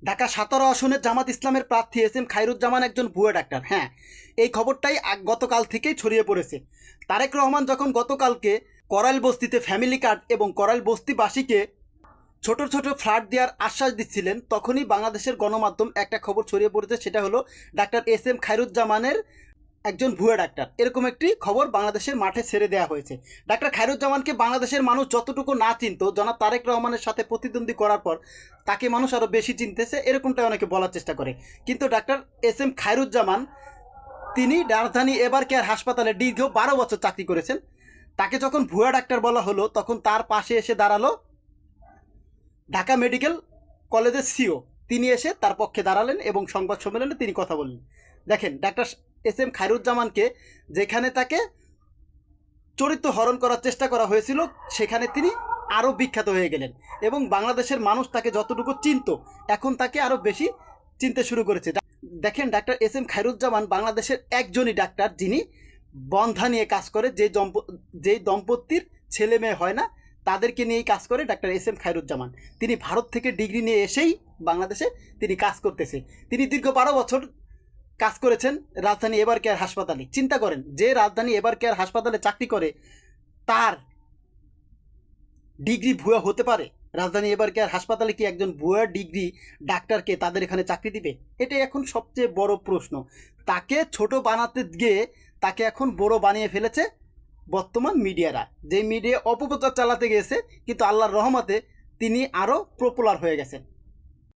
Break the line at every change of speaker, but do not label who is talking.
ঢাকা 17 আসনের জামাত ইসলামের প্রার্থী এস এম খায়রুজ্জামান একজন ভুয়া ডাক্তার। হ্যাঁ, এই খবরটাই গতকাল থেকেই ছড়িয়ে পড়েছে। তারেক রহমান যখন গতকালকে করাইল বস্তিতে ফ্যামিলি কার্ড এবং করাইল বস্তিবাসীকে ছোট ছোট ফ্ল্যাট দেওয়ার আশ্বাস দিচ্ছিলেন, তখনই বাংলাদেশের গণমাধ্যম একটা খবর ছড়িয়ে পড়েছে। সেটা হলো ডাক্তার এস এম খায়রুজ্জামানের একজন ভুয়া ডাক্তার, এরকম একটি খবর বাংলাদেশের মাঠে ছেড়ে দেওয়া হয়েছে। ডাক্তার খায়রুজ্জামানকে বাংলাদেশের মানুষ যতটুকু না চিনত, জনাব তারেক রহমানের সাথে প্রতিদ্বন্দ্বী করার পর তাকে মানুষ আরও বেশি চিনতেছে, এরকমটাই অনেকে বলার চেষ্টা করে। কিন্তু ডাক্তার এস এম খায়রুজ্জামান তিনি রাজধানী এবার কেয়ার হাসপাতালে দীর্ঘ 12 বছর চাকরি করেছেন। তাকে যখন ভুয়া ডাক্তার বলা হলো, তখন তার পাশে এসে দাঁড়ালো ঢাকা মেডিকেল কলেজের সিও। তিনি এসে তার পক্ষে দাঁড়ালেন এবং সংবাদ সম্মেলনে তিনি কথা বললেন। দেখেন, ডাক্তার এস এম খায়রুজ্জামানকে যেখানে তাকে চরিত্র হরণ করার চেষ্টা করা হয়েছিল, সেখানে তিনি আরও বিখ্যাত হয়ে গেলেন এবং বাংলাদেশের মানুষ তাকে যতটুকু চিনত, এখন তাকে আরও বেশি চিনতে শুরু করেছে। দেখেন, ডাক্তার এস এম খায়রুজ্জামান বাংলাদেশের একজনই ডাক্তার যিনি বন্ধ্যা নিয়ে কাজ করে। যেই দম্পতির ছেলে মেয়ে হয় না, তাদেরকে নিয়েই কাজ করে ডাক্তার এস এম খায়রুজ্জামান। তিনি ভারত থেকে ডিগ্রি নিয়ে এসেই বাংলাদেশে তিনি কাজ করতেছে। তিনি দীর্ঘ 12 বছর কাজ করেছেন রাজধানী এবার কেয়ার হাসপাতালে। চিন্তা করেন, যে রাজধানী এবার কেয়ার হাসপাতালে চাকরি করে তার ডিগ্রি ভুয়া হতে পারে? রাজধানী এবার কেয়ার হাসপাতালে কি একজন ভুয়া ডিগ্রি ডাক্তারকে তাদের এখানে চাকরি দিবে? এটাই এখন সবচেয়ে বড় প্রশ্ন। তাকে ছোট বানাতে গিয়ে তাকে এখন বড় বানিয়ে ফেলেছে বর্তমান মিডিয়ারা। যে মিডিয়া অপপ্রচার চালাতে গেছে, কিন্তু আল্লাহর রহমতে তিনি আরও পপুলার হয়ে গেছেন।